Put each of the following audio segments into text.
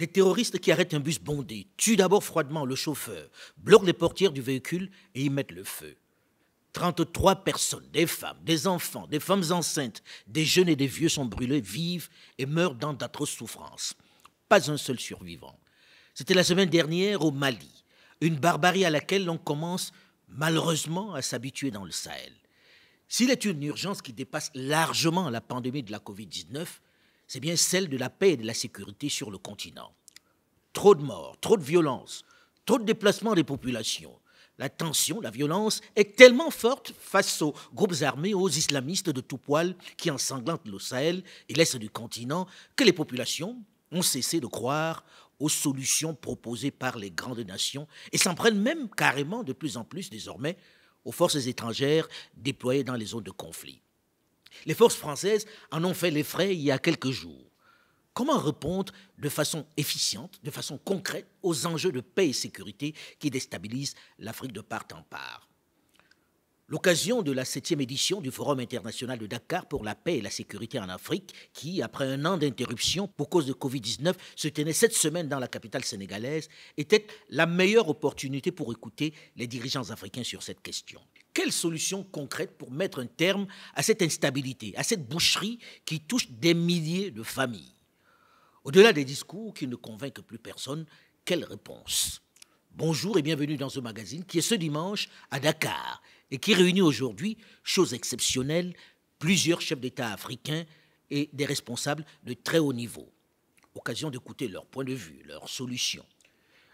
Des terroristes qui arrêtent un bus bondé, tuent d'abord froidement le chauffeur, bloquent les portières du véhicule et y mettent le feu. 33 personnes, des femmes, des enfants, des femmes enceintes, des jeunes et des vieux sont brûlés vifs et meurent dans d'atroces souffrances. Pas un seul survivant. C'était la semaine dernière au Mali, une barbarie à laquelle l'on commence malheureusement à s'habituer dans le Sahel. S'il est une urgence qui dépasse largement la pandémie de la Covid-19, c'est bien celle de la paix et de la sécurité sur le continent. Trop de morts, trop de violence, trop de déplacements des populations. La tension, la violence est tellement forte face aux groupes armés, aux islamistes de tout poil qui ensanglantent le Sahel et l'est du continent, que les populations ont cessé de croire aux solutions proposées par les grandes nations et s'en prennent même carrément de plus en plus désormais aux forces étrangères déployées dans les zones de conflit. Les forces françaises en ont fait les frais il y a quelques jours. Comment répondre de façon efficiente, de façon concrète aux enjeux de paix et sécurité qui déstabilisent l'Afrique de part en part? L'occasion de la 7e édition du Forum international de Dakar pour la paix et la sécurité en Afrique, qui, après un an d'interruption pour cause de Covid-19, se tenait cette semaine dans la capitale sénégalaise, était la meilleure opportunité pour écouter les dirigeants africains sur cette question. Quelles solutions concrètes pour mettre un terme à cette instabilité, à cette boucherie qui touche des milliers de familles? Au-delà des discours qui ne convainquent plus personne, quelle réponse? Bonjour et bienvenue dans ce magazine qui est ce dimanche à Dakar et qui réunit aujourd'hui, chose exceptionnelle, plusieurs chefs d'État africains et des responsables de très haut niveau. Occasion d'écouter leur point de vue, leurs solutions.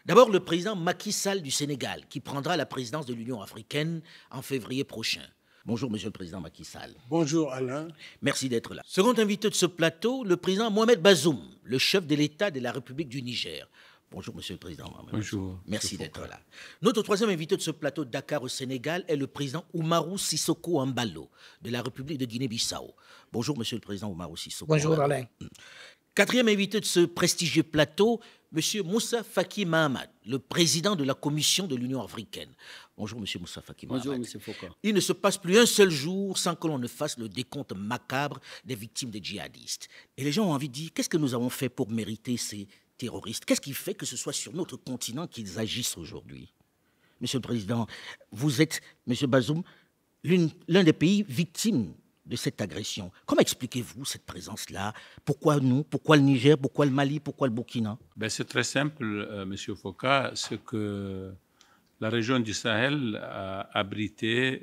D'abord, le président Macky Sall du Sénégal, qui prendra la présidence de l'Union africaine en février prochain. Bonjour, Monsieur le Président Macky Sall. Bonjour, Alain. Merci d'être là. Second invité de ce plateau, le président Mohamed Bazoum, le chef de l'État de la République du Niger. Bonjour, Monsieur le Président Mohamed Bonjour. Bazoum. Merci d'être là. Notre troisième invité de ce plateau de Dakar au Sénégal est le président Oumarou Sissoko Embalo, de la République de Guinée-Bissau. Bonjour, Monsieur le Président Oumarou Sissoko. Bonjour, Alain. Quatrième invité de ce prestigieux plateau, M. Moussa Faki Mahamat, le président de la Commission de l'Union africaine. Bonjour, M. Moussa Faki Mahamat. Bonjour, M. Foucault. Il ne se passe plus un seul jour sans que l'on ne fasse le décompte macabre des victimes des djihadistes. Et les gens ont envie de dire, qu'est-ce que nous avons fait pour mériter ces terroristes? Qu'est-ce qui fait que ce soit sur notre continent qu'ils agissent aujourd'hui? Monsieur le Président, vous êtes, M. Bazoum, l'un des pays victimes de cette agression. Comment expliquez-vous cette présence-là? Pourquoi nous? Pourquoi le Niger? Pourquoi le Mali? Pourquoi le Burkina? C'est très simple, M. Foucault. C'est que la région du Sahel a abrité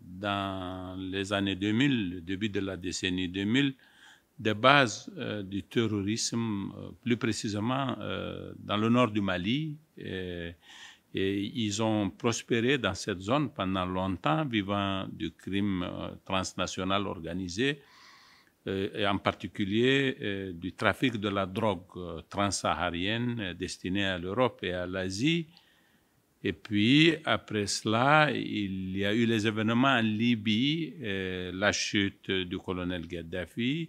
dans les années 2000, le début de la décennie 2000, des bases du terrorisme, plus précisément dans le nord du Mali. Et ils ont prospéré dans cette zone pendant longtemps, vivant du crime transnational organisé, et en particulier du trafic de la drogue transsaharienne destinée à l'Europe et à l'Asie. Et puis, après cela, il y a eu les événements en Libye, la chute du colonel Gaddafi,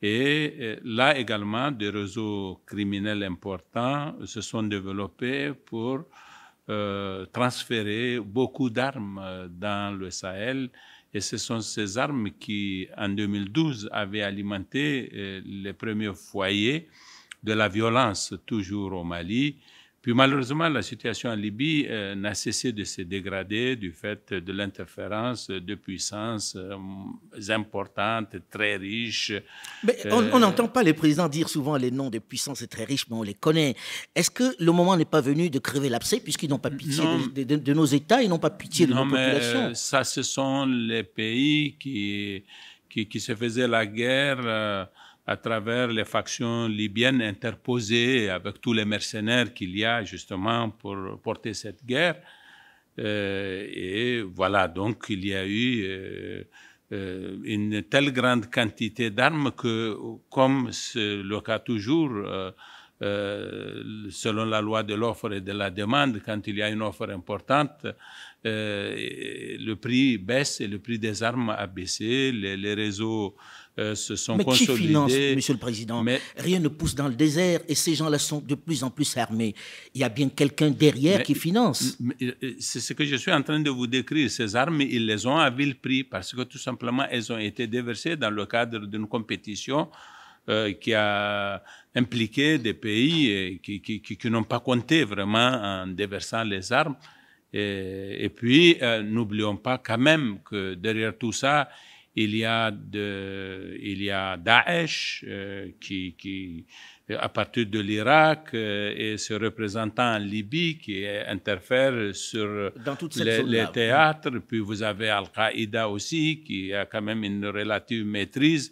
et là également, des réseaux criminels importants se sont développés pour transférer beaucoup d'armes dans le Sahel. Et ce sont ces armes qui, en 2012, avaient alimenté les premiers foyers de la violence, toujours au Mali. Puis malheureusement, la situation en Libye n'a cessé de se dégrader du fait de l'interférence de puissances importantes, très riches. Mais on n'entend pas les présidents dire souvent les noms des puissances très riches, mais on les connaît. Est-ce que le moment n'est pas venu de crever l'abcès, puisqu'ils n'ont pas pitié de nos États, ils n'ont pas pitié de nos populations? Mais ça, ce sont les pays qui se faisaient la guerre à travers les factions libyennes interposées avec tous les mercenaires qu'il y a justement pour porter cette guerre. Et voilà, donc il y a eu une telle grande quantité d'armes que, comme c'est le cas toujours, selon la loi de l'offre et de la demande, quand il y a une offre importante, le prix baisse et le prix des armes a baissé, les réseaux se sont consolidés. Mais qui finance, Monsieur le Président? Rien ne pousse dans le désert et ces gens-là sont de plus en plus armés. Il y a bien quelqu'un derrière qui finance. C'est ce que je suis en train de vous décrire. Ces armes, ils les ont à vil prix parce que tout simplement, elles ont été déversées dans le cadre d'une compétition qui a impliqué des pays qui n'ont pas compté vraiment en déversant les armes. Et puis, n'oublions pas quand même que derrière tout ça, il y a Daesh qui à partir de l'Irak et se représentant en Libye qui interfère sur les théâtres. Puis vous avez Al-Qaïda aussi qui a quand même une relative maîtrise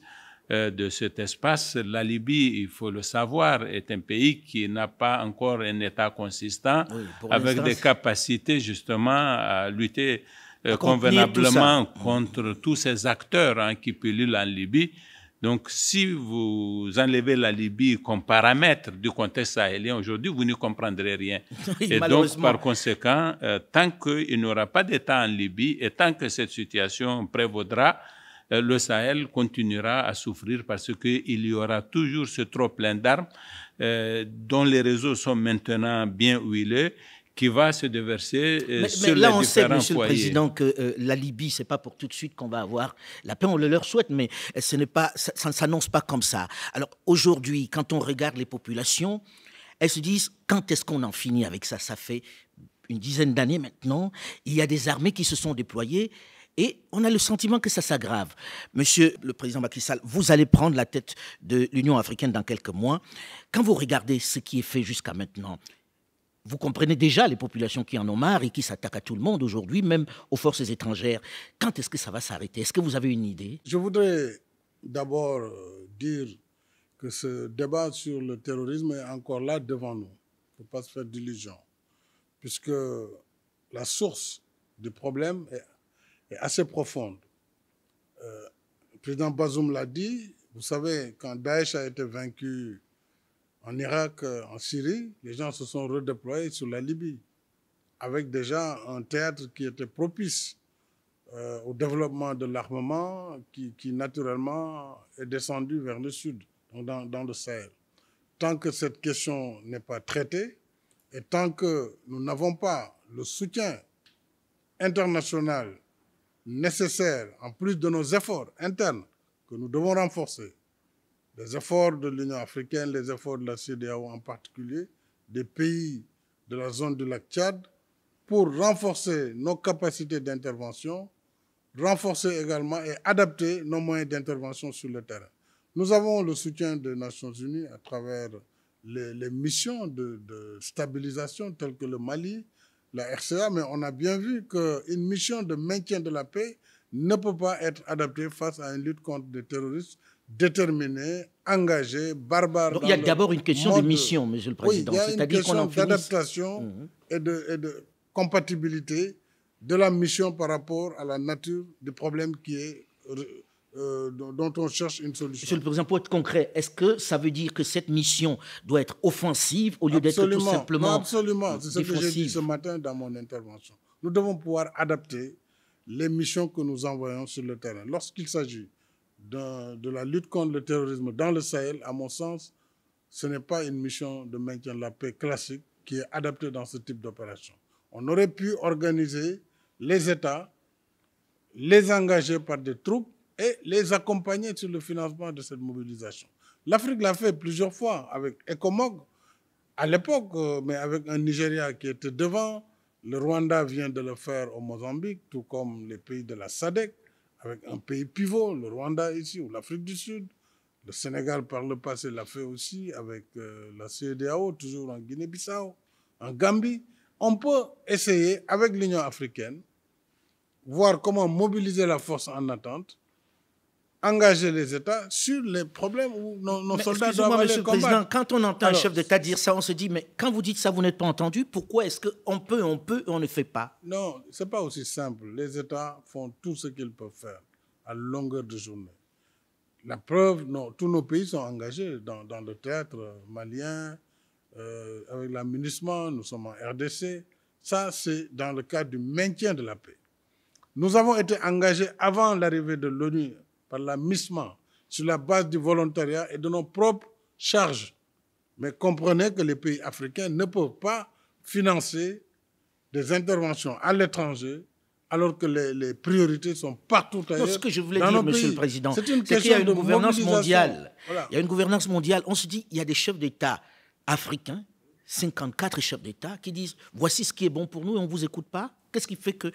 de cet espace. La Libye, il faut le savoir, est un pays qui n'a pas encore un État consistant avec des capacités justement à lutter convenablement contre tous ces acteurs qui pullulent en Libye. Donc, si vous enlevez la Libye comme paramètre du contexte sahélien aujourd'hui, vous ne comprendrez rien. Et donc, par conséquent, tant qu'il n'y aura pas d'État en Libye et tant que cette situation prévaudra, le Sahel continuera à souffrir parce qu'il y aura toujours ce trop-plein d'armes dont les réseaux sont maintenant bien huilés, qui va se déverser sur les différents foyers. Mais là, on sait, Monsieur le Président, que la Libye, ce n'est pas pour tout de suite qu'on va avoir la paix. On le leur souhaite, mais ce n'est pas, ça ne s'annonce pas comme ça. Alors aujourd'hui, quand on regarde les populations, elles se disent, quand est-ce qu'on en finit avec ça? Ça fait une dizaine d'années maintenant. Il y a des armées qui se sont déployées et on a le sentiment que ça s'aggrave. Monsieur le Président Macky Sall, vous allez prendre la tête de l'Union africaine dans quelques mois. Quand vous regardez ce qui est fait jusqu'à maintenant, vous comprenez déjà les populations qui en ont marre et qui s'attaquent à tout le monde aujourd'hui, même aux forces étrangères. Quand est-ce que ça va s'arrêter? Est-ce que vous avez une idée? Je voudrais d'abord dire que ce débat sur le terrorisme est encore là devant nous. Il ne faut pas se faire d'illusions. Puisque la source du problème est assez profonde. Le président Bazoum l'a dit, vous savez, quand Daesh a été vaincu en Irak, en Syrie, les gens se sont redéployés sur la Libye, avec déjà un théâtre qui était propice au développement de l'armement, qui naturellement est descendu vers le sud, donc dans le Sahel. Tant que cette question n'est pas traitée, et tant que nous n'avons pas le soutien international nécessaire, en plus de nos efforts internes, que nous devons renforcer, les efforts de l'Union africaine, les efforts de la CEDEAO en particulier, des pays de la zone du lac Tchad, pour renforcer nos capacités d'intervention, renforcer également et adapter nos moyens d'intervention sur le terrain. Nous avons le soutien des Nations Unies à travers les missions de stabilisation telles que le Mali, la RCA, mais on a bien vu qu'une mission de maintien de la paix ne peut pas être adaptée face à une lutte contre des terroristes déterminés, engagés, barbares. Donc, il y a d'abord une question de mission, Monsieur le Président. Oui, il y a une question d'adaptation et de compatibilité de la mission par rapport à la nature du problème dont on cherche une solution. Monsieur le Président, pour être concret, est-ce que ça veut dire que cette mission doit être offensive au lieu d'être tout simplement absolument, c'est ce que j'ai dit ce matin dans mon intervention. Nous devons pouvoir adapter les missions que nous envoyons sur le terrain. Lorsqu'il s'agit de la lutte contre le terrorisme dans le Sahel, à mon sens, ce n'est pas une mission de maintien de la paix classique qui est adaptée dans ce type d'opération. On aurait pu organiser les États, les engager par des troupes et les accompagner sur le financement de cette mobilisation. L'Afrique l'a fait plusieurs fois avec ECOMOG à l'époque, mais avec un Nigeria qui était devant. Le Rwanda vient de le faire au Mozambique, tout comme les pays de la SADC, avec un pays pivot, le Rwanda ici, ou l'Afrique du Sud. Le Sénégal, par le passé, l'a fait aussi avec la CEDEAO, toujours en Guinée-Bissau, en Gambie. On peut essayer, avec l'Union africaine, voir comment mobiliser la force en attente, engager les États sur les problèmes où nos soldats doivent aller Monsieur combattre. le Président, quand on entend un chef d'État dire ça, on se dit, mais quand vous dites ça, vous n'êtes pas entendu. Pourquoi est-ce qu'on peut, on ne fait pas? Non, ce n'est pas aussi simple. Les États font tout ce qu'ils peuvent faire à longueur de journée. La preuve, tous nos pays sont engagés dans le théâtre malien, avec la MINUSMA, nous sommes en RDC. Ça, c'est dans le cadre du maintien de la paix. Nous avons été engagés avant l'arrivée de l'ONU par la MISMA, sur la base du volontariat et de nos propres charges. Mais comprenez que les pays africains ne peuvent pas financer des interventions à l'étranger alors que les priorités sont partout ailleurs. Non, ce que je voulais dire, Monsieur le Président, c'est qu'il y a une gouvernance mondiale. Voilà. Il y a une gouvernance mondiale. On se dit, il y a des chefs d'État africains, 54 chefs d'État, qui disent, voici ce qui est bon pour nous et on ne vous écoute pas. Qu'est-ce qui fait qu'on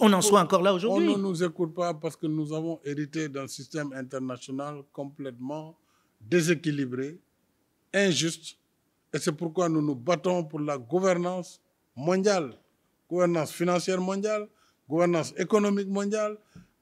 on en soit encore là aujourd'hui? On ne nous écoute pas parce que nous avons hérité d'un système international complètement déséquilibré, injuste. Et c'est pourquoi nous nous battons pour la gouvernance mondiale, gouvernance financière mondiale, gouvernance économique mondiale.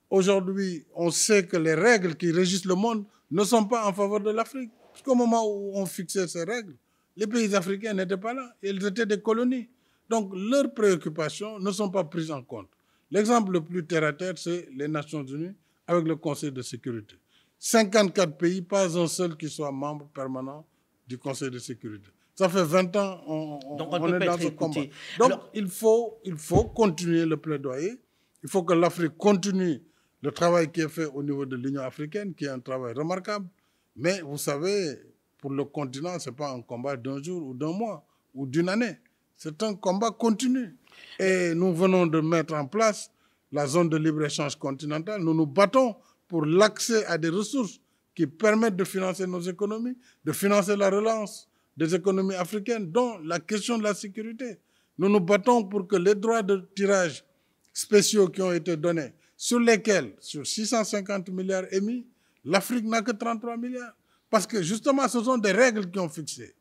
Aujourd'hui, on sait que les règles qui régissent le monde ne sont pas en faveur de l'Afrique. Parce qu'au moment où on fixait ces règles, les pays africains n'étaient pas là. Ils étaient des colonies. Donc, leurs préoccupations ne sont pas prises en compte. L'exemple le plus terre-à-terre, c'est les Nations Unies avec le Conseil de sécurité. 54 pays, pas un seul qui soit membre permanent du Conseil de sécurité. Ça fait 20 ans on est dans ce combat. Donc, alors, il faut continuer le plaidoyer. Il faut que l'Afrique continue le travail qui est fait au niveau de l'Union africaine, qui est un travail remarquable. Mais vous savez, pour le continent, ce n'est pas un combat d'un jour ou d'un mois ou d'une année. C'est un combat continu. Et nous venons de mettre en place la zone de libre-échange continentale. Nous nous battons pour l'accès à des ressources qui permettent de financer nos économies, de financer la relance des économies africaines, dont la question de la sécurité. Nous nous battons pour que les droits de tirage spéciaux qui ont été donnés, sur lesquels, sur 650 milliards émis, l'Afrique n'a que 33 milliards. Parce que justement, ce sont des règles qui ont fixé.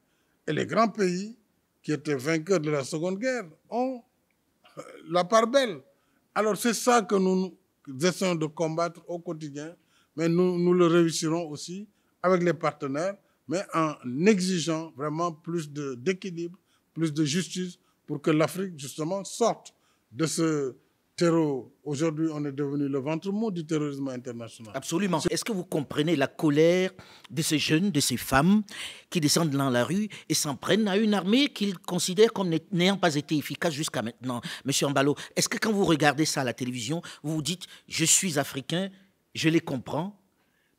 Et les grands pays qui étaient vainqueurs de la Seconde Guerre ont la part belle. Alors c'est ça que nous essayons de combattre au quotidien, mais nous le réussirons aussi avec les partenaires, mais en exigeant vraiment plus d'équilibre, plus de justice, pour que l'Afrique, justement, sorte de ce terreau. Aujourd'hui, on est devenu le ventre mou du terrorisme international. Absolument. Est-ce que vous comprenez la colère de ces jeunes, de ces femmes qui descendent dans la rue et s'en prennent à une armée qu'ils considèrent comme n'ayant pas été efficace jusqu'à maintenant? Monsieur Embalo, est-ce que quand vous regardez ça à la télévision, vous vous dites « je suis africain, je les comprends »,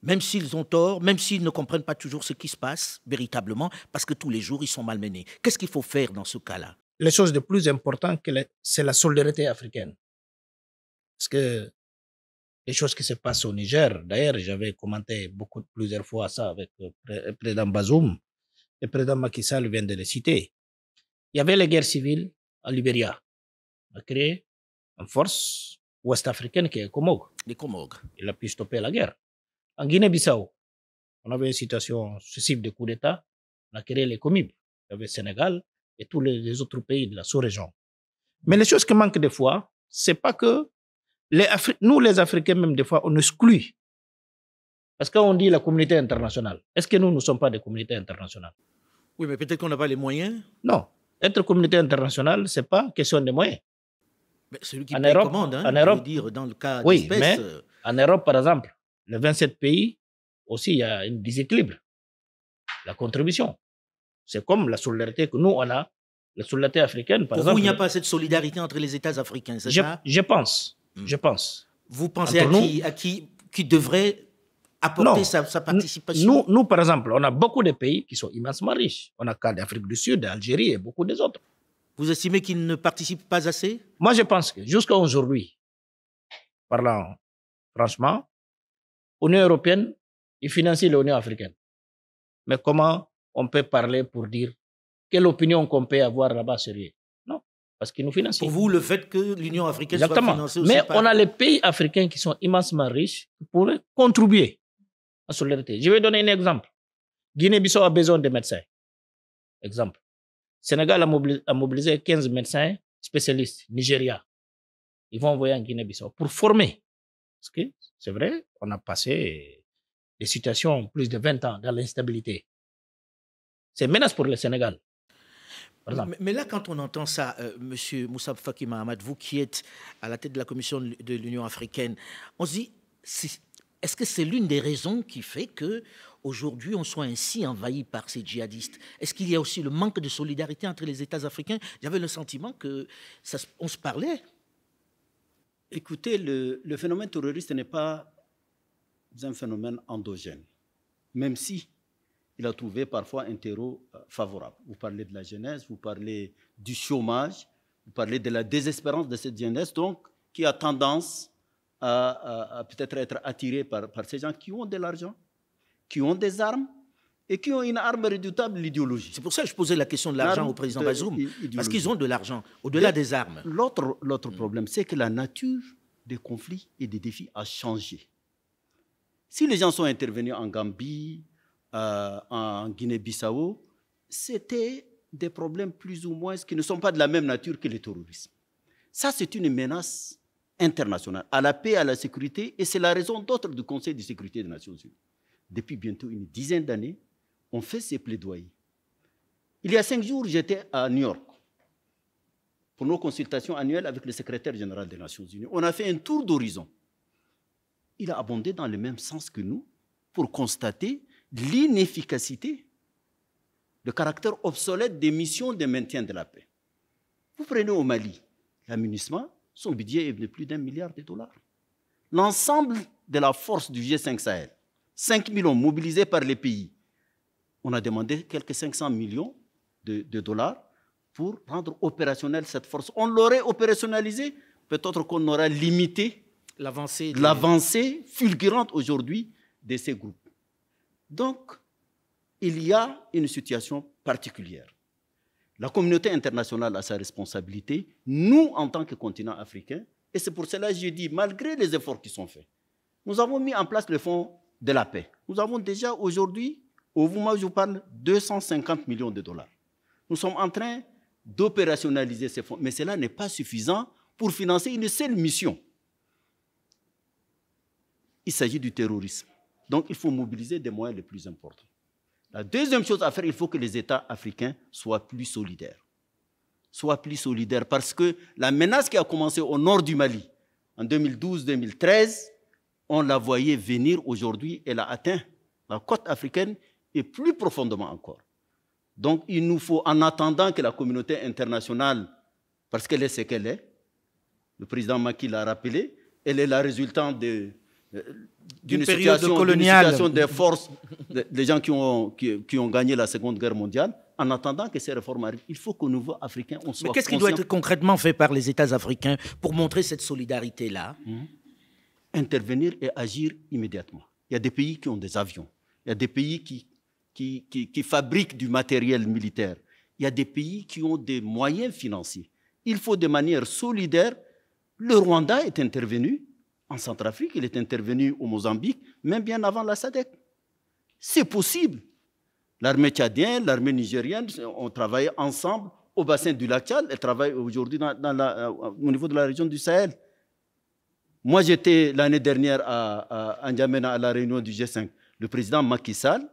même s'ils ont tort, même s'ils ne comprennent pas toujours ce qui se passe véritablement, parce que tous les jours, ils sont malmenés. Qu'est-ce qu'il faut faire dans ce cas-là? Les choses de plus importantes, c'est la solidarité africaine. Parce que les choses qui se passent au Niger, d'ailleurs, j'avais commenté plusieurs fois ça avec le président Bazoum, le président Macky Sall vient de le citer. Il y avait les guerres civiles en Libéria. On a créé une force ouest-africaine qui est Comog. Les Comog. Il a pu stopper la guerre. En Guinée-Bissau, on avait une situation successive de coups d'État. On a créé les Comib. Il y avait le Sénégal et tous les autres pays de la sous-région. Mais les choses qui manquent des fois, c'est pas que nous, les Africains, même des fois, on exclut. Parce qu'on dit la communauté internationale. Est-ce que nous ne sommes pas des communautés internationales? Oui, mais peut-être qu'on n'a pas les moyens. Non. Être communauté internationale, ce n'est pas question de moyens. Mais celui qui paye commande, hein, en Europe, dire, dans le cas oui, d'espèces. Mais en Europe, par exemple, les 27 pays, aussi, il y a un déséquilibre. La contribution. C'est comme la solidarité que nous, on a. La solidarité africaine, par exemple. Pour vous, il n'y a pas cette solidarité entre les États africains, c'est ça? Je pense. Je pense. Vous pensez à qui devrait apporter sa participation? Nous, par exemple, on a beaucoup de pays qui sont immensement riches. On a cas d'Afrique du Sud, d'Algérie et beaucoup des autres. Vous estimez qu'ils ne participent pas assez? Moi, je pense que jusqu'à aujourd'hui, parlant franchement, l'Union européenne, il financie l'Union africaine. Mais comment on peut parler pour dire quelle opinion qu'on peut avoir là-bas sérieux? Non, parce qu'ils nous financent. Pour vous, le fait que l'Union africaine soit financée aussi mais on a les pays africains qui sont immensement riches qui pourraient contribuer à la solidarité. Je vais donner un exemple. Guinée-Bissau a besoin de médecins. Exemple. Sénégal a mobilisé 15 médecins spécialistes, Nigeria. Ils vont envoyer en Guinée-Bissau pour former. Parce que, c'est vrai, on a passé des situations plus de 20 ans dans l'instabilité. C'est une menace pour le Sénégal. Mais là, quand on entend ça, M. Moussa Faki Mahamat, vous qui êtes à la tête de la Commission de l'Union africaine, on se dit, est-ce que c'est l'une des raisons qui fait qu'aujourd'hui, on soit ainsi envahi par ces djihadistes? Est-ce qu'il y a aussi le manque de solidarité entre les États africains? J'avais le sentiment qu'on se parlait. Écoutez, le phénomène terroriste n'est pas un phénomène endogène, même si il a trouvé parfois un terreau favorable. Vous parlez de la jeunesse, vous parlez du chômage, vous parlez de la désespérance de cette jeunesse, donc, qui a tendance à peut-être être attirée par ces gens qui ont de l'argent, qui ont des armes et qui ont une arme redoutable, l'idéologie. C'est pour ça que je posais la question de l'argent au président Bazoum, parce qu'ils ont de l'argent, au-delà des armes. L'autre problème, c'est que la nature des conflits et des défis a changé. Si les gens sont intervenus en Gambie, en Guinée-Bissau, c'était des problèmes plus ou moins qui ne sont pas de la même nature que le terrorisme. Ça, c'est une menace internationale à la paix et à la sécurité, et c'est la raison d'être du Conseil de sécurité des Nations Unies. Depuis bientôt une dizaine d'années, on fait ces plaidoyers. Il y a 5 jours, j'étais à New York pour nos consultations annuelles avec le secrétaire général des Nations Unies. On a fait un tour d'horizon. Il a abondé dans le même sens que nous pour constater l'inefficacité, le caractère obsolète des missions de maintien de la paix. Vous prenez au Mali, la MINUSMA, son budget est de plus d'1 milliard de dollars. L'ensemble de la force du G5 Sahel, 5 millions mobilisés par les pays, on a demandé quelques 500 millions de dollars pour rendre opérationnelle cette force. On l'aurait opérationnalisée, peut-être qu'on aura limité l'avancée fulgurante aujourd'hui de ces groupes. Donc, il y a une situation particulière. La communauté internationale a sa responsabilité, nous, en tant que continent africain, et c'est pour cela que je dis, malgré les efforts qui sont faits, nous avons mis en place le fonds de la paix. Nous avons déjà aujourd'hui, au moment où je vous parle, 250 millions de dollars. Nous sommes en train d'opérationnaliser ces fonds, mais cela n'est pas suffisant pour financer une seule mission. Il s'agit du terrorisme. Donc, il faut mobiliser des moyens les plus importants. La deuxième chose à faire, il faut que les États africains soient plus solidaires. Soient plus solidaires parce que la menace qui a commencé au nord du Mali en 2012-2013, on la voyait venir aujourd'hui, elle a atteint la côte africaine et plus profondément encore. Donc, il nous faut, en attendant que la communauté internationale, parce qu'elle est ce qu'elle est, le président Macky l'a rappelé, elle est la résultante d'une situation des forces, des gens qui ont gagné la Seconde Guerre mondiale. En attendant que ces réformes arrivent, il faut qu'au niveau africain, on soit. Mais qu'est-ce qui doit être concrètement fait par les États africains pour montrer cette solidarité-là? Intervenir et agir immédiatement. Il y a des pays qui ont des avions. Il y a des pays qui fabriquent du matériel militaire. Il y a des pays qui ont des moyens financiers. Il faut de manière solidaire. Le Rwanda est intervenu en Centrafrique, il est intervenu au Mozambique, même bien avant la SADC. C'est possible. L'armée tchadienne, l'armée nigérienne ont travaillé ensemble au bassin du lac Tchad. Elles travaillent aujourd'hui au niveau de la région du Sahel. Moi, j'étais l'année dernière à N'Djamena, à la réunion du G5. Le président Macky Sall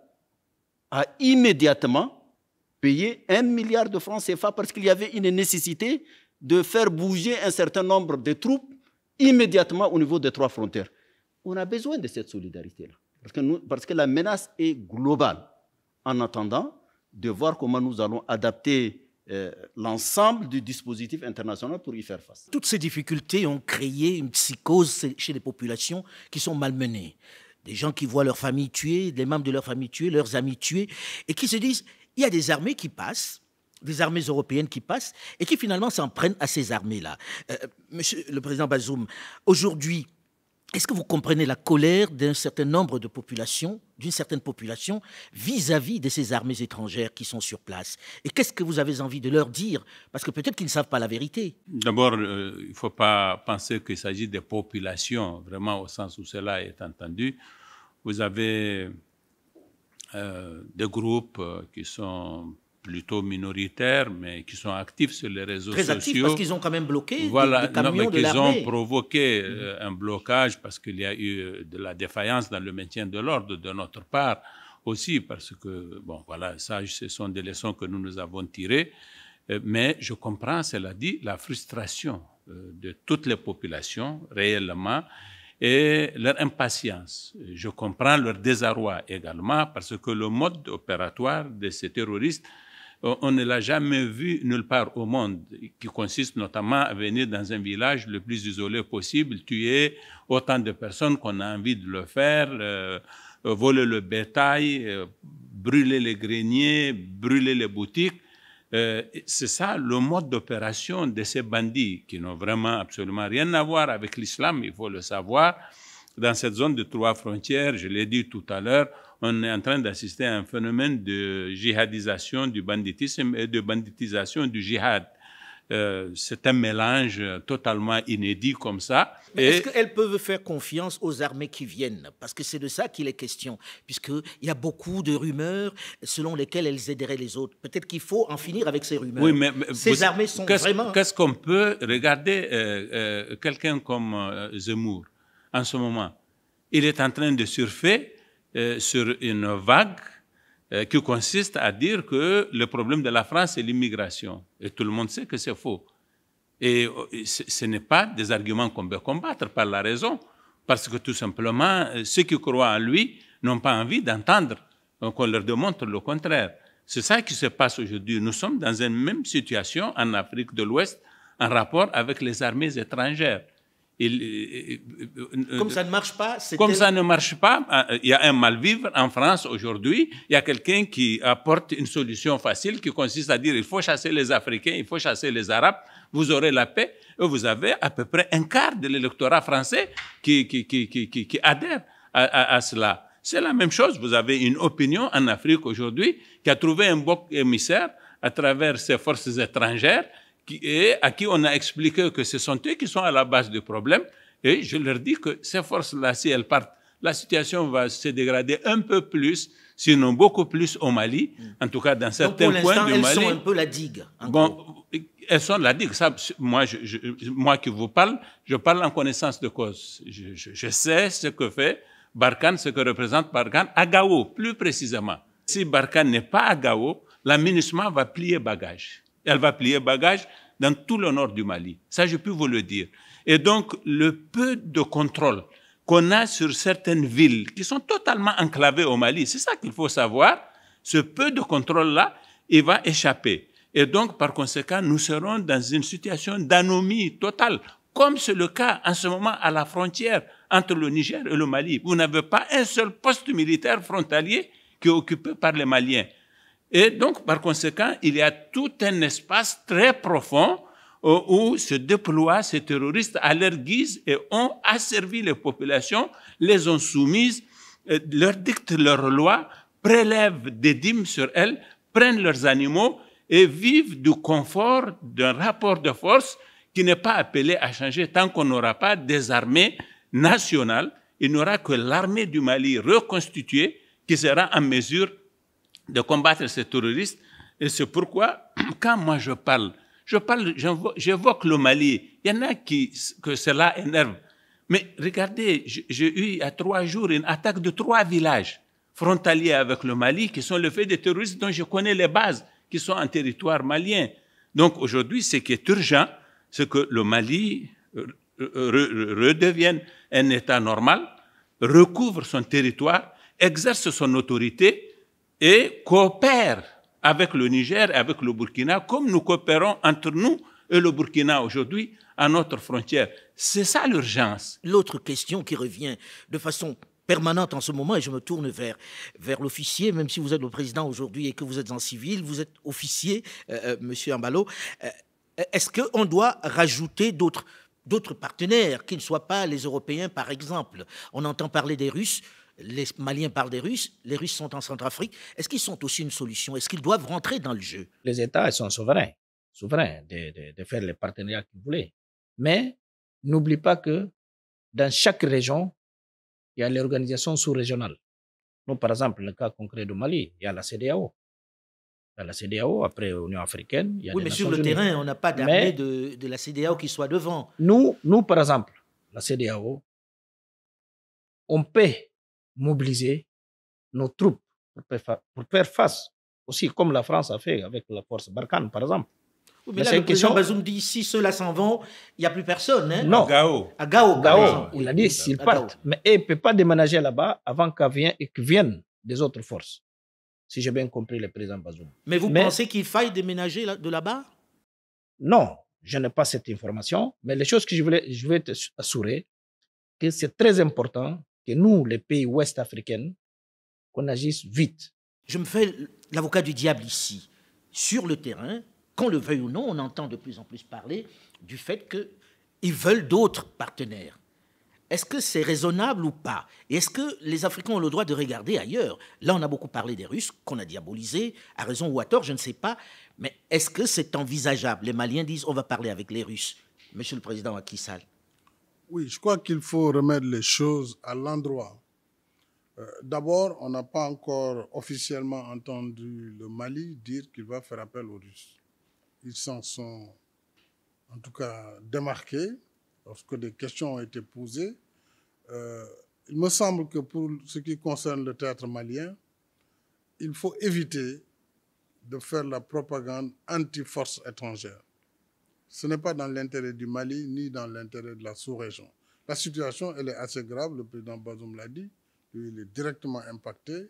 a immédiatement payé 1 milliard de francs CFA parce qu'il y avait une nécessité de faire bouger un certain nombre de troupes immédiatement au niveau des 3 frontières. On a besoin de cette solidarité-là. Parce que la menace est globale. En attendant de voir comment nous allons adapter l'ensemble du dispositif international pour y faire face. Toutes ces difficultés ont créé une psychose chez les populations qui sont malmenées. Des gens qui voient leur famille tuée, les membres de leur famille tués, leurs amis tués, et qui se disent, il y a des armées qui passent, des armées européennes qui passent, et qui finalement s'en prennent à ces armées-là. Monsieur le président Bazoum, aujourd'hui, est-ce que vous comprenez la colère d'un certain nombre de populations, d'une certaine population, vis-à-vis de ces armées étrangères qui sont sur place? Et qu'est-ce que vous avez envie de leur dire? Parce que peut-être qu'ils ne savent pas la vérité. D'abord, il ne faut pas penser qu'il s'agit des populations, vraiment au sens où cela est entendu. Vous avez des groupes qui sont plutôt minoritaires, mais qui sont actifs sur les réseaux sociaux. Très actifs, parce qu'ils ont quand même bloqué des camions de l'armée. Ils ont provoqué un blocage parce qu'il y a eu de la défaillance dans le maintien de l'ordre de notre part aussi, parce que, bon, voilà, ça, ce sont des leçons que nous avons tirées. Mais je comprends, cela dit, la frustration de toutes les populations, réellement, et leur impatience. Je comprends leur désarroi également, parce que le mode opératoire de ces terroristes, on ne l'a jamais vu nulle part au monde, qui consiste notamment à venir dans un village le plus isolé possible, tuer autant de personnes qu'on a envie de le faire, voler le bétail, brûler les greniers, brûler les boutiques. C'est ça le mode d'opération de ces bandits qui n'ont vraiment absolument rien à voir avec l'islam, il faut le savoir. Dans cette zone de 3 frontières, je l'ai dit tout à l'heure, on est en train d'assister à un phénomène de djihadisation du banditisme et de banditisation du djihad. C'est un mélange totalement inédit comme ça. Mais est-ce qu'elles peuvent faire confiance aux armées qui viennent? Parce que c'est de ça qu'il est question, puisqu'il y a beaucoup de rumeurs selon lesquelles elles aideraient les autres. Peut-être qu'il faut en finir avec ces rumeurs. Oui, mais ces armées sont vraiment... Qu'est-ce qu'on peut regarder quelqu'un comme Zemmour en ce moment? Il est en train de surfer sur une vague qui consiste à dire que le problème de la France, c'est l'immigration. Et tout le monde sait que c'est faux. Et ce n'est pas des arguments qu'on peut combattre par la raison, parce que tout simplement, ceux qui croient en lui n'ont pas envie d'entendre qu'on leur démontre le contraire. C'est ça qui se passe aujourd'hui. Nous sommes dans une même situation en Afrique de l'Ouest en rapport avec les armées étrangères. Comme ça ne marche pas, comme ça ne marche pas, il y a un mal-vivre en France aujourd'hui. Il y a quelqu'un qui apporte une solution facile qui consiste à dire il faut chasser les Africains, il faut chasser les Arabes, vous aurez la paix. Et vous avez à peu près un quart de l'électorat français qui adhère à cela. C'est la même chose. Vous avez une opinion en Afrique aujourd'hui qui a trouvé un bouc émissaire à travers ses forces étrangères et à qui on a expliqué que ce sont eux qui sont à la base du problème. Et je leur dis que ces forces-là, si elles partent, la situation va se dégrader un peu plus, sinon beaucoup plus au Mali, en tout cas dans certains points du Mali. Elles sont un peu la digue. Elles sont la digue. Ça, moi qui vous parle, je parle en connaissance de cause. Je sais ce que fait Barkhane, ce que représente Barkhane à Gao, plus précisément. Si Barkhane n'est pas à Gao, la MINUSMA va plier bagage. Elle va plier bagage dans tout le nord du Mali. Ça, je peux vous le dire. Et donc, le peu de contrôle qu'on a sur certaines villes qui sont totalement enclavées au Mali, c'est ça qu'il faut savoir. Ce peu de contrôle-là, il va échapper. Et donc, par conséquent, nous serons dans une situation d'anomie totale, comme c'est le cas en ce moment à la frontière entre le Niger et le Mali. Vous n'avez pas un seul poste militaire frontalier qui est occupé par les Maliens. Et donc, par conséquent, il y a tout un espace très profond où se déploient ces terroristes à leur guise et ont asservi les populations, les ont soumises, leur dictent leurs lois, prélèvent des dîmes sur elles, prennent leurs animaux et vivent du confort d'un rapport de force qui n'est pas appelé à changer tant qu'on n'aura pas des armées nationales. Il n'y aura que l'armée du Mali reconstituée qui sera en mesure de combattre ces terroristes. Et c'est pourquoi, quand moi j'évoque le Mali. Il y en a que cela énerve. Mais regardez, j'ai eu il y a 3 jours une attaque de 3 villages frontaliers avec le Mali qui sont le fait des terroristes dont je connais les bases, qui sont en territoire malien. Donc aujourd'hui, ce qui est urgent, c'est que le Mali redevienne un État normal, recouvre son territoire, exerce son autorité et coopère avec le Niger et avec le Burkina, comme nous coopérons entre nous et le Burkina aujourd'hui à notre frontière. C'est ça l'urgence. L'autre question qui revient de façon permanente en ce moment, et je me tourne vers l'officier, même si vous êtes le président aujourd'hui et que vous êtes en civil, vous êtes officier, Monsieur Embalo, est-ce qu'on doit rajouter d'autres partenaires, qui ne soient pas les Européens, par exemple? On entend parler des Russes. Les Maliens parlent des Russes, les Russes sont en Centrafrique. Est-ce qu'ils sont aussi une solution? Est-ce qu'ils doivent rentrer dans le jeu? Les États, ils sont souverains de faire les partenariats qu'ils voulaient. Mais n'oublie pas que dans chaque région, il y a les organisations sous-régionales. Nous, par exemple, le cas concret du Mali, il y a la CEDEAO. Il y a la CEDEAO, après l'Union africaine. Il y a oui, mais sur le terrain, on n'a pas d'armée de la CEDEAO qui soit devant. Nous, par exemple, la CEDEAO, on peut mobiliser nos troupes pour faire face, aussi comme la France a fait avec la force Barkhane, par exemple. Oui, mais là, le président Bazoum dit, si ceux-là s'en vont, il n'y a plus personne. Hein? Non. À Gao. Il a dit, s'ils partent. Mais ils ne peuvent pas déménager là-bas avant qu'ils viennent des autres forces. Si j'ai bien compris le président Bazoum. Mais vous pensez qu'il faille déménager de là-bas? Non, je n'ai pas cette information. Mais les choses que je voulais t'assurer, que c'est très important que nous, les pays ouest-africains, qu'on agisse vite. Je me fais l'avocat du diable ici. Sur le terrain, qu'on le veuille ou non, on entend de plus en plus parler du fait qu'ils veulent d'autres partenaires. est-ce que c'est raisonnable ou pas? Et est-ce que les Africains ont le droit de regarder ailleurs? Là, on a beaucoup parlé des Russes, qu'on a diabolisés, à raison ou à tort, je ne sais pas. Mais est-ce que c'est envisageable? Les Maliens disent, on va parler avec les Russes. Monsieur le Président Macky Sall. Oui, je crois qu'il faut remettre les choses à l'endroit. D'abord, on n'a pas encore officiellement entendu le Mali dire qu'il va faire appel aux Russes. Ils s'en sont, en tout cas, démarqués lorsque des questions ont été posées. Il me semble que pour ce qui concerne le théâtre malien, il faut éviter de faire la propagande anti-force étrangère. Ce n'est pas dans l'intérêt du Mali ni dans l'intérêt de la sous-région. La situation, elle est assez grave, le président Bazoum l'a dit, lui, il est directement impacté.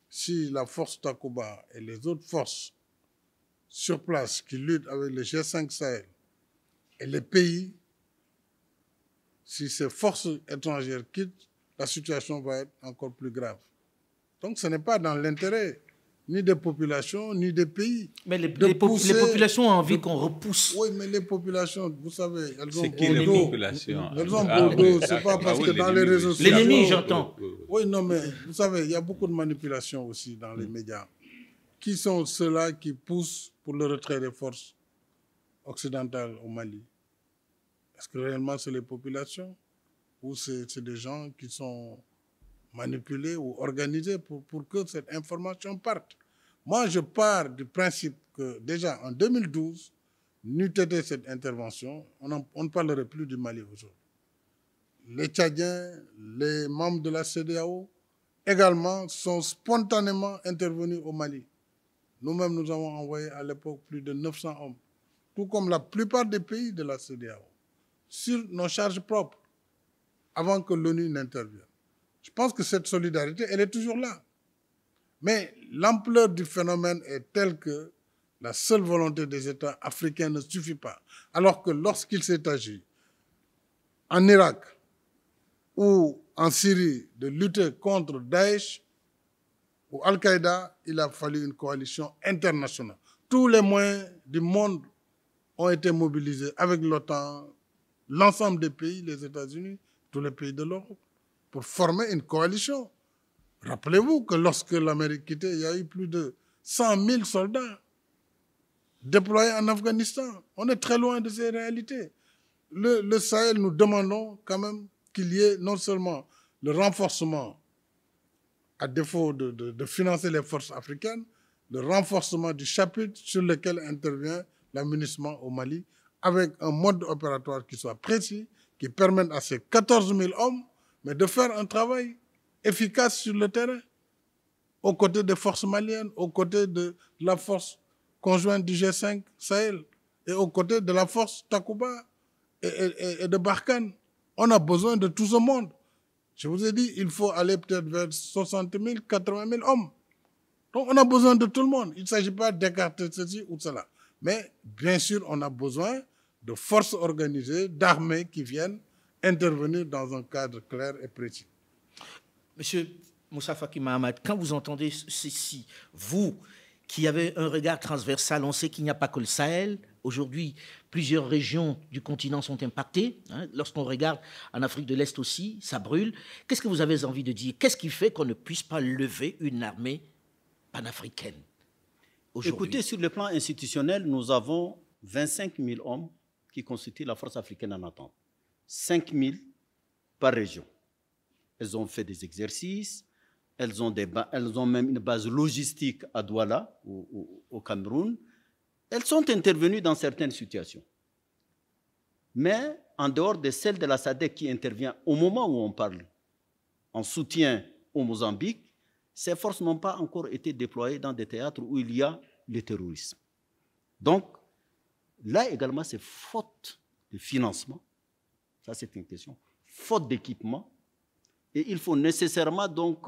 Si la force Takuba et les autres forces sur place qui luttent avec le G5 Sahel et les pays, si ces forces étrangères quittent, la situation va être encore plus grave. Donc ce n'est pas dans l'intérêt ni des populations, ni des pays. Mais les populations ont envie qu'on repousse. Oui, mais les populations, vous savez, elles ont qui les populations? Elles ont Bordeaux, c'est pas parce que dans les réseaux sociaux... L'ennemi, j'entends. Oui, non, mais vous savez, il y a beaucoup de manipulations aussi dans les médias. Qui sont ceux-là qui poussent pour le retrait des forces occidentales au Mali? Est-ce que réellement c'est les populations? Ou c'est des gens qui sont manipulés ou organisés pour que cette information parte? Moi, je pars du principe que déjà en 2012, n'eût été cette intervention, on ne parlerait plus du Mali aujourd'hui. Les Tchadiens, les membres de la CEDEAO également sont spontanément intervenus au Mali. Nous-mêmes, nous avons envoyé à l'époque plus de 900 hommes, tout comme la plupart des pays de la CEDEAO, sur nos charges propres, avant que l'ONU n'intervienne. Je pense que cette solidarité, elle est toujours là. Mais l'ampleur du phénomène est telle que la seule volonté des États africains ne suffit pas. Alors que lorsqu'il s'est agi en Irak ou en Syrie de lutter contre Daesh ou Al-Qaïda, il a fallu une coalition internationale. Tous les moyens du monde ont été mobilisés avec l'OTAN, l'ensemble des pays, les États-Unis, tous les pays de l'Europe, pour former une coalition. Rappelez-vous que lorsque l'Amérique quittait, il y a eu plus de 100 000 soldats déployés en Afghanistan. On est très loin de ces réalités. Le Sahel, nous demandons quand même qu'il y ait non seulement le renforcement, à défaut de financer les forces africaines, le renforcement du chapitre sur lequel intervient l'amunissement au Mali, avec un mode opératoire qui soit précis, qui permette à ces 14 000 hommes mais de faire un travail efficace sur le terrain, aux côtés des forces maliennes, aux côtés de la force conjointe du G5 Sahel et aux côtés de la force Takuba et de Barkhane. On a besoin de tout ce monde. Je vous ai dit, il faut aller peut-être vers 60 000, 80 000 hommes. Donc on a besoin de tout le monde. Il ne s'agit pas d'écarter ceci ou cela. Mais bien sûr, on a besoin de forces organisées, d'armées qui viennent intervenir dans un cadre clair et précis. Monsieur Moussa Faki Mahamat, quand vous entendez ceci, vous qui avez un regard transversal, on sait qu'il n'y a pas que le Sahel. Aujourd'hui, plusieurs régions du continent sont impactées. Lorsqu'on regarde en Afrique de l'Est aussi, ça brûle. Qu'est-ce que vous avez envie de dire? Qu'est-ce qui fait qu'on ne puisse pas lever une armée panafricaine aujourd'hui? Écoutez, sur le plan institutionnel, nous avons 25 000 hommes qui constituent la force africaine en attente. 5 000 par région. Elles ont fait des exercices, elles ont même une base logistique à Douala, au Cameroun. Elles sont intervenues dans certaines situations. Mais en dehors de celle de la SADC qui intervient au moment où on parle, en soutien au Mozambique, ces forces n'ont pas encore été déployées dans des théâtres où il y a le terrorisme. Donc, là également, c'est faute de financement. Ça, c'est une question. Faute d'équipement. Et il faut nécessairement donc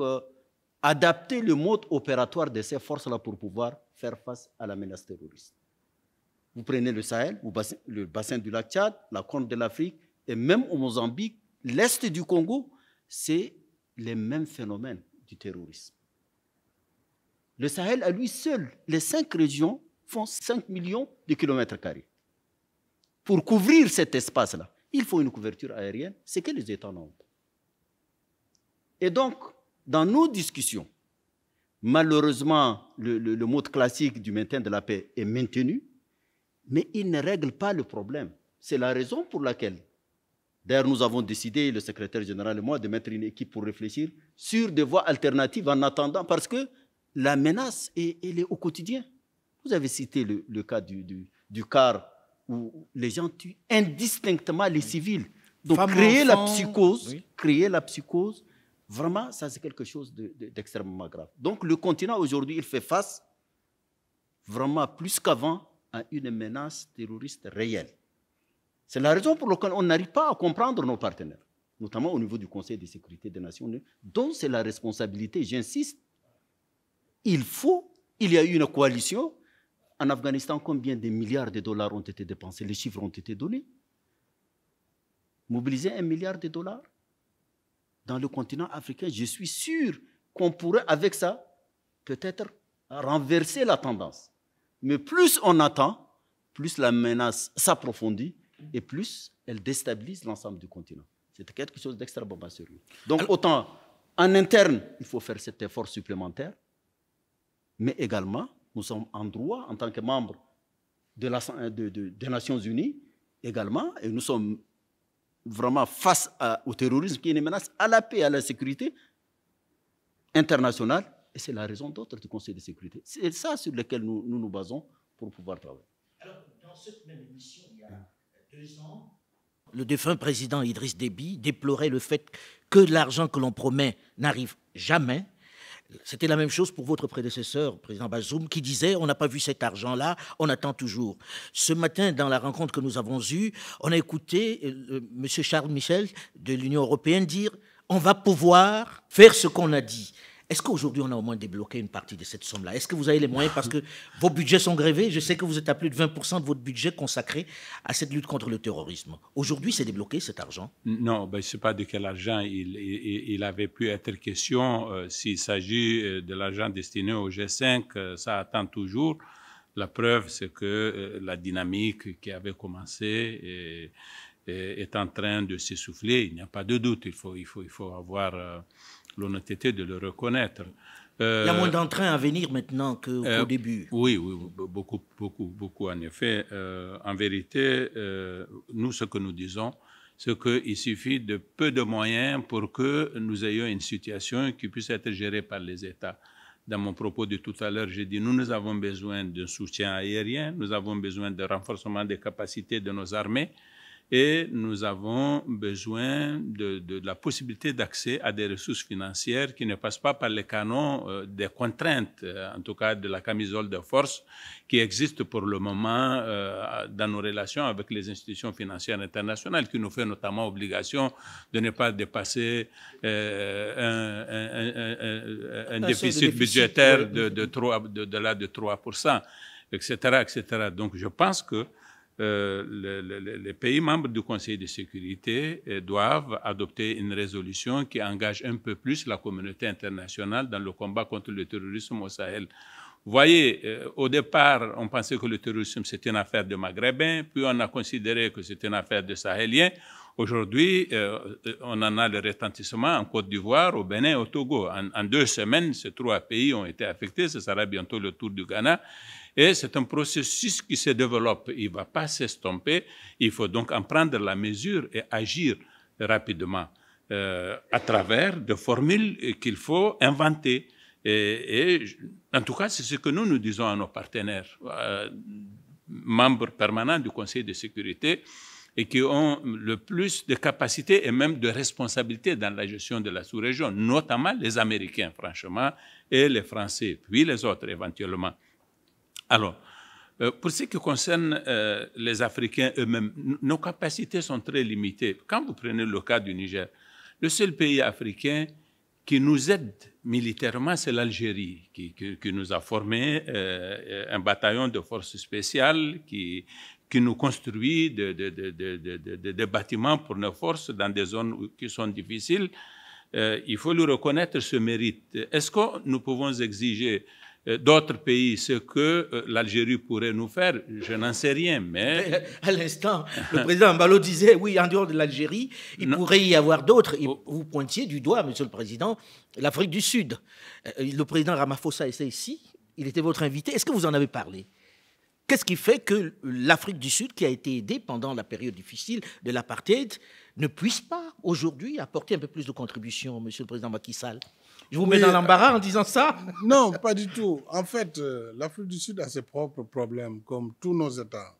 adapter le mode opératoire de ces forces-là pour pouvoir faire face à la menace terroriste. Vous prenez le Sahel, le bassin du lac Tchad, la Corne de l'Afrique, et même au Mozambique, l'Est du Congo, c'est les mêmes phénomènes du terrorisme. Le Sahel, à lui seul, les 5 régions font 5 millions de kilomètres carrés. Pour couvrir cet espace-là, il faut une couverture aérienne, c'est que les États n'ont pas. Et donc, dans nos discussions, malheureusement, le mode classique du maintien de la paix est maintenu, mais il ne règle pas le problème. C'est la raison pour laquelle, d'ailleurs, nous avons décidé, le secrétaire général et moi, de mettre une équipe pour réfléchir sur des voies alternatives en attendant, parce que la menace, elle est au quotidien. Vous avez cité le cas du CAR, où les gens tuent indistinctement les civils. Donc, créer la psychose, vraiment, ça c'est quelque chose d'extrêmement grave. Donc, le continent aujourd'hui, il fait face, vraiment plus qu'avant, à une menace terroriste réelle. C'est la raison pour laquelle on n'arrive pas à comprendre nos partenaires, notamment au niveau du Conseil de sécurité des Nations Unies, dont c'est la responsabilité, j'insiste. Il y a eu une coalition. En Afghanistan, combien de milliards de dollars ont été dépensés? Les chiffres ont été donnés. Mobiliser 1 milliard de dollars dans le continent africain, je suis sûr qu'on pourrait, avec ça, peut-être renverser la tendance. Mais plus on attend, plus la menace s'approfondit et plus elle déstabilise l'ensemble du continent. C'est quelque chose d'extrêmement sérieux. Donc, autant en interne, il faut faire cet effort supplémentaire, mais également, nous sommes en droit, en tant que membres des Nations Unies, également, et nous sommes vraiment face au terrorisme qui est une menace à la paix et à la sécurité internationale, et c'est la raison d'être du Conseil de sécurité. C'est ça sur lequel nous nous basons pour pouvoir travailler. Alors, dans cette même émission, il y a 2 ans, le défunt président Idriss Déby déplorait le fait que l'argent que l'on promet n'arrive jamais. C'était la même chose pour votre prédécesseur, président Bazoum, qui disait « on n'a pas vu cet argent-là, on attend toujours ». Ce matin, dans la rencontre que nous avons eue, on a écouté M. Charles Michel de l'Union européenne dire « on va pouvoir faire ce qu'on a dit ». Est-ce qu'aujourd'hui, on a au moins débloqué une partie de cette somme-là? Est-ce que vous avez les moyens? Parce que vos budgets sont grevés. Je sais que vous êtes à plus de 20% de votre budget consacré à cette lutte contre le terrorisme. Aujourd'hui, c'est débloqué, cet argent? Non, ben, je ne sais pas de quel argent il avait pu être question. S'il s'agit de l'argent destiné au G5, ça attend toujours. La preuve, c'est que la dynamique qui avait commencé est en train de s'essouffler. Il n'y a pas de doute. Il faut avoir l'honnêteté de le reconnaître. Il y a moins d'entrain à venir maintenant qu'au début. Oui, beaucoup en effet. En vérité, nous, ce que nous disons, c'est qu'il suffit de peu de moyens pour que nous ayons une situation qui puisse être gérée par les États. Dans mon propos de tout à l'heure, j'ai dit nous avons besoin d'un soutien aérien, nous avons besoin de renforcement des capacités de nos armées, et nous avons besoin de la possibilité d'accès à des ressources financières qui ne passent pas par les canons des contraintes, en tout cas de la camisole de force qui existe pour le moment dans nos relations avec les institutions financières internationales, qui nous fait notamment obligation de ne pas dépasser un déficit budgétaire de 3%, etc. Donc je pense que les pays membres du Conseil de sécurité doivent adopter une résolution qui engage un peu plus la communauté internationale dans le combat contre le terrorisme au Sahel. Vous voyez, au départ, on pensait que le terrorisme, c'était une affaire de Maghrébins, puis on a considéré que c'était une affaire de Sahéliens. Aujourd'hui, on en a le retentissement en Côte d'Ivoire, au Bénin et au Togo. En 2 semaines, ces 3 pays ont été affectés. Ce sera bientôt le tour du Ghana. Et c'est un processus qui se développe. Il ne va pas s'estomper. Il faut donc en prendre la mesure et agir rapidement à travers des formules qu'il faut inventer. Et en tout cas, c'est ce que nous disons à nos partenaires, membres permanents du Conseil de sécurité, et qui ont le plus de capacités et même de responsabilités dans la gestion de la sous-région, notamment les Américains, franchement, et les Français, puis les autres éventuellement. Alors, pour ce qui concerne les Africains eux-mêmes, nos capacités sont très limitées. Quand vous prenez le cas du Niger, le seul pays africain qui nous aide militairement, c'est l'Algérie, qui nous a formé un bataillon de forces spéciales qui nous construit des bâtiments pour nos forces dans des zones qui sont difficiles. Il faut lui reconnaître ce mérite. Est-ce que nous pouvons exiger d'autres pays, ce que l'Algérie pourrait nous faire, je n'en sais rien. Mais À l'instant, le président Mbalo disait, oui, en dehors de l'Algérie, il pourrait y avoir d'autres. Et vous pointiez du doigt, Monsieur le Président, l'Afrique du Sud. Le président Ramaphosa était ici, il était votre invité. Est-ce que vous en avez parlé? Qu'est-ce qui fait que l'Afrique du Sud, qui a été aidée pendant la période difficile de l'apartheid, ne puisse pas aujourd'hui apporter un peu plus de contribution, Monsieur le Président Macky Sall? Je vous mets dans l'embarras en disant ça? Non, pas du tout. En fait, l'Afrique du Sud a ses propres problèmes, comme tous nos États.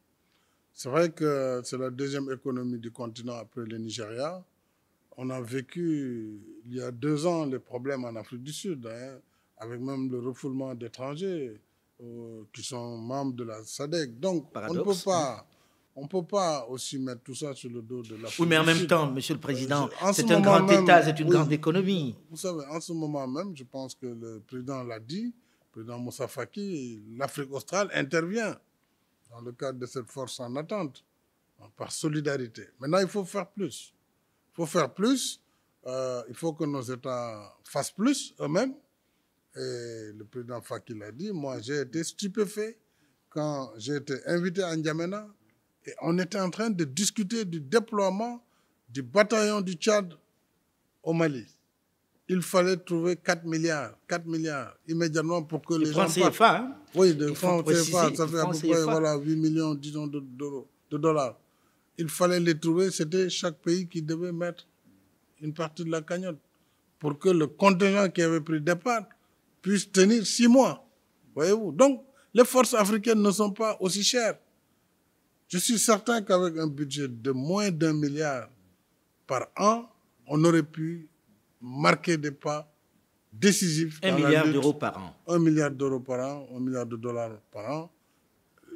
C'est vrai que c'est la deuxième économie du continent après le Nigeria. On a vécu, il y a 2 ans, les problèmes en Afrique du Sud, hein, avec même le refoulement d'étrangers qui sont membres de la SADC. Donc, Paradoxe, on ne peut pas aussi mettre tout ça sur le dos de l'Afrique du Sud. Oui, mais en même temps, Monsieur le Président, En c'est ce un moment grand même, État, c'est une oui, grande économie. Vous savez, en ce moment même, je pense que le président l'a dit, le président Moussa Faki, l'Afrique australe intervient dans le cadre de cette force en attente, par solidarité. Maintenant, il faut faire plus. Il faut faire plus. Il faut que nos États fassent plus eux-mêmes. Et le président Faki l'a dit, moi j'ai été stupéfait quand j'ai été invité à N'Djamena et on était en train de discuter du déploiement du bataillon du Tchad au Mali. Il fallait trouver 4 milliards immédiatement pour que les gens francs CFA, hein? Oui, de Il faut francs CFA, préciser, ça fait à peu francs près CFA. voilà, 8 millions, disons, de dollars. Il fallait les trouver, c'était chaque pays qui devait mettre une partie de la cagnotte pour que le contingent qui avait pris départ puisse tenir 6 mois. Voyez-vous? Donc, les forces africaines ne sont pas aussi chères. Je suis certain qu'avec un budget de moins d'1 milliard par an, on aurait pu marquer des pas décisifs. 1 milliard d'euros par an. 1 milliard d'euros par an, 1 milliard de dollars par an.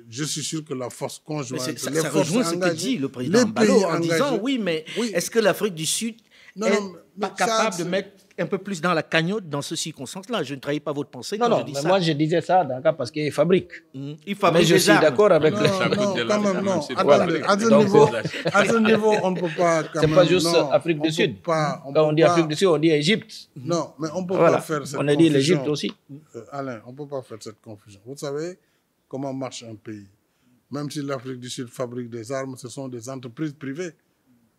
Je suis sûr que la force conjointe, Mais ça les forces rejoint ce que engagées, dit le président les Mbalo pays en disant, engagés, oui, mais oui. est-ce que l'Afrique du Sud Non, est non, pas mais capable ça, de mettre un peu plus dans la cagnotte dans ce circonstance-là? Je ne trahis pas votre pensée Non, quand non, je dis mais ça. moi je disais ça dans le cas parce qu'il fabrique. Il Mais fabrique je des suis armes. d'accord avec Non, le... Ça coûte non, de quand l'argent, même, non. c'est Attendez, pas à ce vrai. niveau, Donc, à ce niveau, on ne peut pas quand C'est même... pas juste non, Afrique on du peut Sud. pas- on Quand peut on dit pas- Afrique du Sud, on dit Égypte. Non, mais on ne peut Voilà. pas faire cette On a dit confusion. l'Égypte aussi. Alain, on ne peut pas faire cette confusion. Vous savez comment marche un pays. Même si l'Afrique du Sud fabrique des armes, ce sont des entreprises privées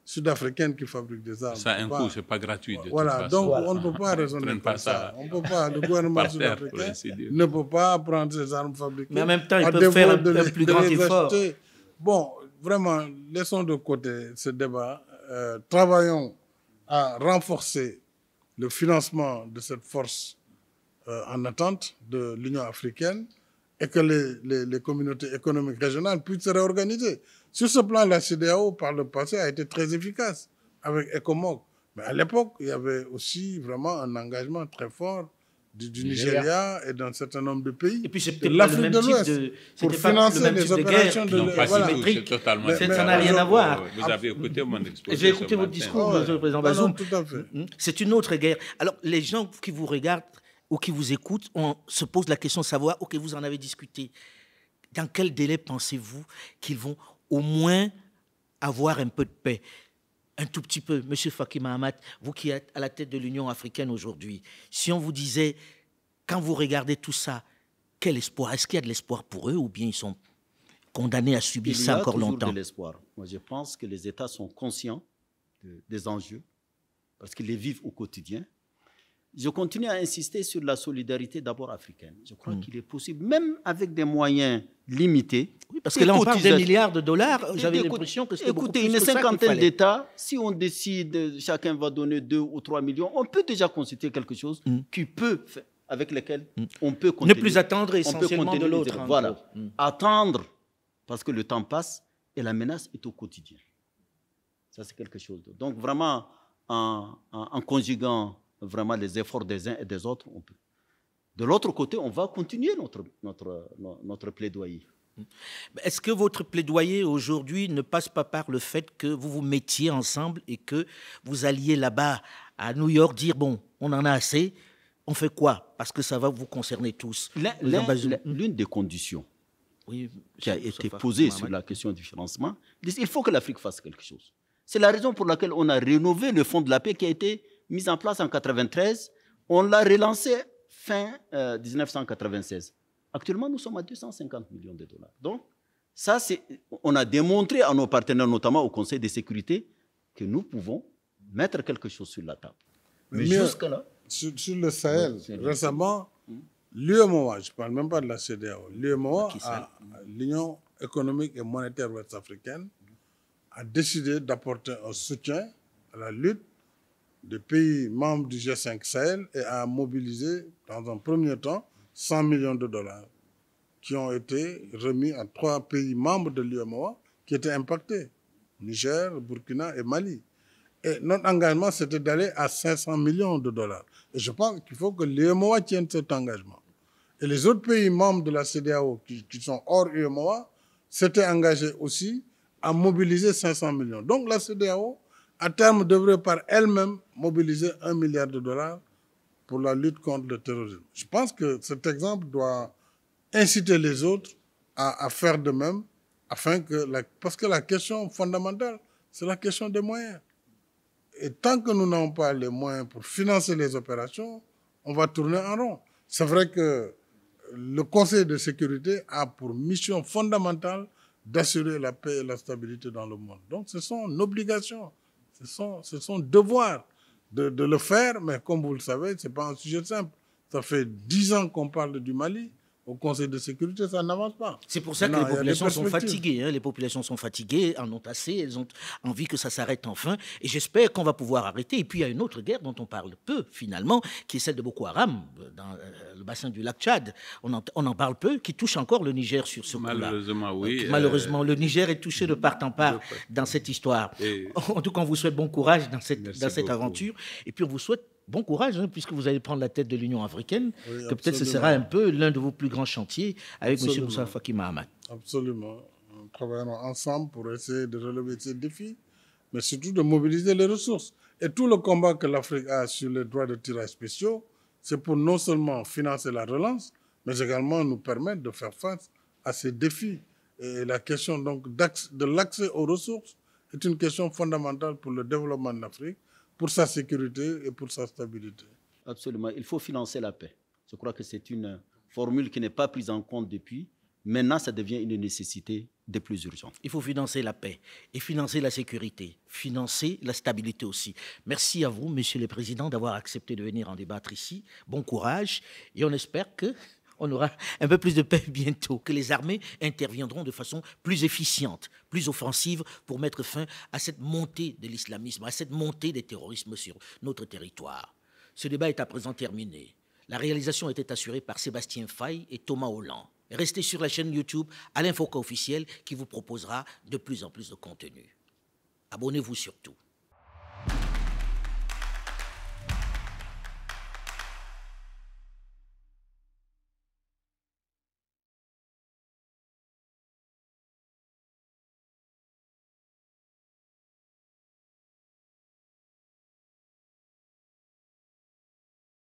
sud-africaines qui fabriquent des armes. ça a un C'est pas- coût, c'est pas gratuit. De Voilà, toute façon. donc on ne peut pas raisonner Prennent pas comme ça. ça On peut pas, le gouvernement par terre, pour sud-africain ainsi dire. ne peut pas prendre ces armes fabriquées. Mais en même temps, ils à peuvent défaut faire un de plus de grand les effort. acheter. Bon, vraiment, laissons de côté ce débat. Travaillons à renforcer le financement de cette force en attente de l'Union africaine et que les communautés économiques régionales puissent se réorganiser. Sur ce plan, la CEDEAO, par le passé, a été très efficace avec ECOMOG. Mais à l'époque, il y avait aussi vraiment un engagement très fort du Nigeria et d'un certain nombre de pays. Et puis c'est de peut-être pas le l'Afrique même de type l'Ouest de... pour c'était pas le financer même les type de opérations guerre. de... Non, pas voilà. du tout, c'est symétrique. totalement Mais- Ça différent. n'a rien à voir. Vous avez écouté mon exposé. J'ai écouté ce votre matin. discours, Ouais. Monsieur le Président Non, non, Bazoum. tout à fait. C'est une autre guerre. Alors, les gens qui vous regardent ou qui vous écoutent, on se pose la question de savoir, OK, vous en avez discuté. Dans quel délai pensez-vous qu'ils vont au moins avoir un peu de paix? Un tout petit peu. Monsieur Faki Mahamat, vous qui êtes à la tête de l'Union africaine aujourd'hui, si on vous disait, quand vous regardez tout ça, quel espoir? Est-ce qu'il y a de l'espoir pour eux ou bien ils sont condamnés à subir Il y ça a encore toujours longtemps? de l'espoir. Moi, je pense que les États sont conscients des enjeux parce qu'ils les vivent au quotidien. Je continue à insister sur la solidarité d'abord africaine. Je crois qu'il est possible, même avec des moyens limités. Oui, parce que là, on parle d'un cotisations. milliard de dollars. J'avais Écoute- l'impression que c'était beaucoup Écoutez, plus une que ça qu'il cinquantaine fallait. d'États, si on décide, chacun va donner 2 ou 3 millions, on peut déjà constituer quelque chose qui peut, avec lequel on peut Ne continuer. plus attendre On peut essentiellement de continuer l'autre. dire, en Voilà. gros. Attendre, parce que le temps passe et la menace est au quotidien. Ça, c'est quelque chose d'autre. Donc, vraiment, en conjuguant vraiment les efforts des uns et des autres, on peut. De l'autre côté, on va continuer notre plaidoyer. Est-ce que votre plaidoyer aujourd'hui ne passe pas par le fait que vous vous mettiez ensemble et que vous alliez là-bas à New York dire, bon, on en a assez, on fait quoi? Parce que ça va vous concerner tous. Président Bazoum. L'une des conditions Oui, qui a monsieur été Faki posée Mahamat. sur la question du financement, il faut que l'Afrique fasse quelque chose. C'est la raison pour laquelle on a rénové le Fonds de la paix qui a été mis en place en 1993. On l'a relancé fin 1996. Actuellement, nous sommes à 250 millions de dollars. Donc, ça, on a démontré à nos partenaires, notamment au Conseil de sécurité, que nous pouvons mettre quelque chose sur la table. Mais jusque-là... Sur le Sahel, récemment, l'UEMOA, je ne parle même pas de la CEDEAO, l'UEMOA, l'Union économique et monétaire ouest-africaine, a décidé d'apporter un soutien à la lutte des pays membres du G5 Sahel et a mobilisé, dans un premier temps, 100 millions de dollars qui ont été remis à 3 pays membres de l'UEMOA qui étaient impactés, Niger, Burkina et Mali. Et notre engagement, c'était d'aller à 500 millions de dollars. Et je pense qu'il faut que l'UEMOA tienne cet engagement. Et les autres pays membres de la CEDEAO qui sont hors UEMOA s'étaient engagés aussi à mobiliser 500 millions. Donc la CEDEAO, à terme, devrait par elle-même mobiliser 1 milliard de dollars pour la lutte contre le terrorisme. Je pense que cet exemple doit inciter les autres à faire de même, parce que la question fondamentale, c'est la question des moyens. Et tant que nous n'avons pas les moyens pour financer les opérations, on va tourner en rond. C'est vrai que le Conseil de sécurité a pour mission fondamentale d'assurer la paix et la stabilité dans le monde. Donc, c'est son obligation, c'est son devoir de le faire, mais comme vous le savez, ce n'est pas un sujet simple. Ça fait 10 ans qu'on parle du Mali. Au Conseil de sécurité, ça n'avance pas. C'est pour ça que les populations sont fatiguées. Hein. Les populations sont fatiguées, en ont assez, elles ont envie que ça s'arrête enfin. Et j'espère qu'on va pouvoir arrêter. Et puis il y a une autre guerre dont on parle peu, finalement, qui est celle de Boko Haram, dans le bassin du lac Tchad. On en parle peu, qui touche encore le Niger sur ce coup-là. Malheureusement, oui. Malheureusement, le Niger est touché de part en part dans cette histoire. En tout cas, on vous souhaite bon courage dans cette aventure. Et puis on vous souhaite bon courage, hein, puisque vous allez prendre la tête de l'Union africaine, oui, que peut-être ce sera un peu l'un de vos plus grands chantiers avec M. Moussa Faki Mahamat. Absolument. Nous travaillerons ensemble pour essayer de relever ces défis, mais surtout de mobiliser les ressources. Et tout le combat que l'Afrique a sur les droits de tirage spéciaux, c'est pour non seulement financer la relance, mais également nous permettre de faire face à ces défis. Et la question donc de l'accès aux ressources est une question fondamentale pour le développement de l'Afrique, pour sa sécurité et pour sa stabilité. Absolument. Il faut financer la paix. Je crois que c'est une formule qui n'est pas prise en compte depuis. Maintenant, ça devient une nécessité de plus urgente. Il faut financer la paix et financer la sécurité, financer la stabilité aussi. Merci à vous, Monsieur le Président, d'avoir accepté de venir en débattre ici. Bon courage et on espère qu'on aura un peu plus de paix bientôt, que les armées interviendront de façon plus efficiente, plus offensive pour mettre fin à cette montée de l'islamisme, à cette montée des terrorismes sur notre territoire. Ce débat est à présent terminé. La réalisation était assurée par Sébastien Faye et Thomas Holland. Restez sur la chaîne YouTube Alain Foka officiel qui vous proposera de plus en plus de contenu. Abonnez-vous surtout.